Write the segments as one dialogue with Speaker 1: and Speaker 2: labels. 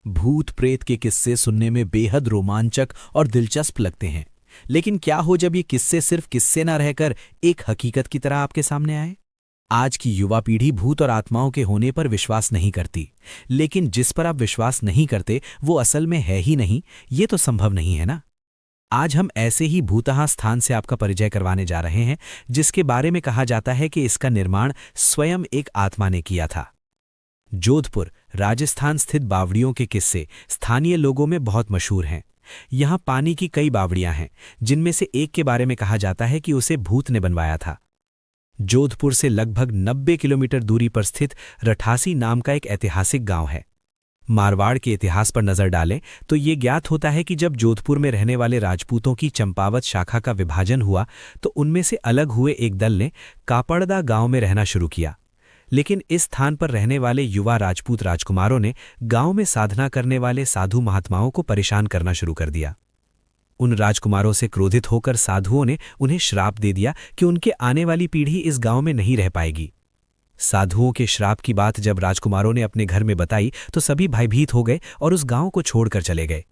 Speaker 1: भूत प्रेत के किस्से सुनने में बेहद रोमांचक और दिलचस्प लगते हैं। लेकिन क्या हो जब ये किस्से सिर्फ किस्से न रहकर एक हकीकत की तरह आपके सामने आए। आज की युवा पीढ़ी भूत और आत्माओं के होने पर विश्वास नहीं करती, लेकिन जिस पर आप विश्वास नहीं करते वो असल में है ही नहीं, ये तो संभव नहीं है ना। आज हम ऐसे ही भूतहा स्थान से आपका परिचय करवाने जा रहे हैं, जिसके बारे में कहा जाता है कि इसका निर्माण स्वयं एक आत्मा ने किया था। जोधपुर राजस्थान स्थित बावड़ियों के किस्से स्थानीय लोगों में बहुत मशहूर हैं। यहाँ पानी की कई बावड़ियां हैं, जिनमें से एक के बारे में कहा जाता है कि उसे भूत ने बनवाया था। जोधपुर से लगभग 90 किलोमीटर दूरी पर स्थित रठासी नाम का एक ऐतिहासिक गांव है। मारवाड़ के इतिहास पर नजर डालें तो ये ज्ञात होता है कि जब जोधपुर में रहने वाले राजपूतों की चंपावत शाखा का विभाजन हुआ तो उनमें से अलग हुए एक दल ने कापड़दा गांव में रहना शुरू किया। लेकिन इस स्थान पर रहने वाले युवा राजपूत राजकुमारों ने गांव में साधना करने वाले साधु महात्माओं को परेशान करना शुरू कर दिया। उन राजकुमारों से क्रोधित होकर साधुओं ने उन्हें श्राप दे दिया कि उनके आने वाली पीढ़ी इस गांव में नहीं रह पाएगी। साधुओं के श्राप की बात जब राजकुमारों ने अपने घर में बताई तो सभी भयभीत हो गए और उस गांव को छोड़कर चले गए।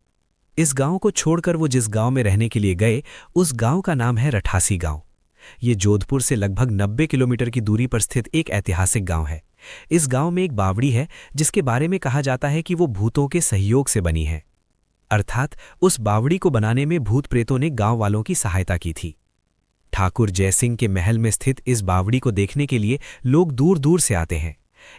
Speaker 1: इस गांव को छोड़कर वो जिस गांव में रहने के लिए गए, उस गांव का नाम है रठासी गांव। ये जोधपुर से लगभग 90 किलोमीटर की दूरी पर स्थित एक ऐतिहासिक गांव है। इस गांव में एक बावड़ी है, जिसके बारे में कहा जाता है कि वो भूतों के सहयोग से बनी है। अर्थात उस बावड़ी को बनाने में भूत प्रेतों ने गांव वालों की सहायता की थी। ठाकुर जयसिंह के महल में स्थित इस बावड़ी को देखने के लिए लोग दूर दूर से आते हैं।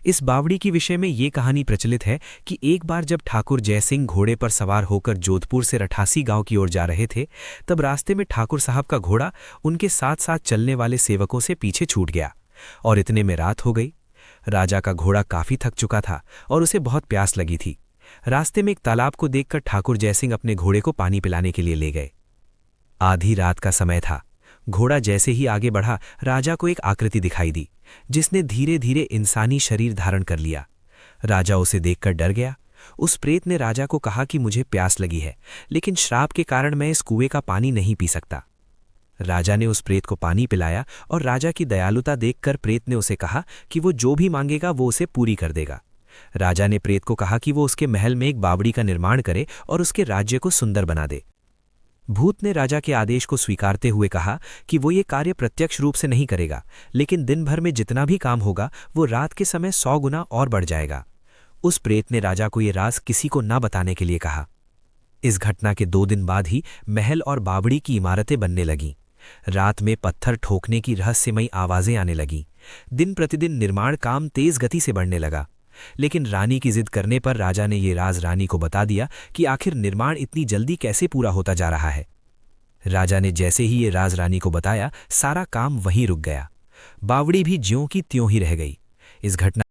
Speaker 1: इस बावड़ी की विषय में ये कहानी प्रचलित है कि एक बार जब ठाकुर जयसिंह घोड़े पर सवार होकर जोधपुर से रठासी गांव की ओर जा रहे थे, तब रास्ते में ठाकुर साहब का घोड़ा उनके साथ साथ चलने वाले सेवकों से पीछे छूट गया और इतने में रात हो गई। राजा का घोड़ा काफी थक चुका था और उसे बहुत प्यास लगी थी। रास्ते में एक तालाब को देखकर ठाकुर जयसिंह अपने घोड़े को पानी पिलाने के लिए ले गए। आधी रात का समय था। घोड़ा जैसे ही आगे बढ़ा, राजा को एक आकृति दिखाई दी, जिसने धीरे धीरे इंसानी शरीर धारण कर लिया। राजा उसे देखकर डर गया। उस प्रेत ने राजा को कहा कि मुझे प्यास लगी है, लेकिन श्राप के कारण मैं इस कुएं का पानी नहीं पी सकता। राजा ने उस प्रेत को पानी पिलाया और राजा की दयालुता देखकर प्रेत ने उसे कहा कि वो जो भी मांगेगा वो उसे पूरी कर देगा। राजा ने प्रेत को कहा कि वो उसके महल में एक बावड़ी का निर्माण करे और उसके राज्य को सुंदर बना दे। भूत ने राजा के आदेश को स्वीकारते हुए कहा कि वो ये कार्य प्रत्यक्ष रूप से नहीं करेगा, लेकिन दिन भर में जितना भी काम होगा वो रात के समय 100 गुना और बढ़ जाएगा। उस प्रेत ने राजा को ये राज किसी को ना बताने के लिए कहा। इस घटना के 2 दिन बाद ही महल और बावड़ी की इमारतें बनने लगीं। रात में पत्थर ठोकने की रहस्यमयी आवाजें आने लगीं। दिन प्रतिदिन निर्माण काम तेज गति से बढ़ने लगा। लेकिन रानी की जिद करने पर राजा ने ये राज रानी को बता दिया कि आखिर निर्माण इतनी जल्दी कैसे पूरा होता जा रहा है। राजा ने जैसे ही ये राज रानी को बताया, सारा काम वहीं रुक गया। बावड़ी भी ज्यों की त्यों ही रह गई। इस घटना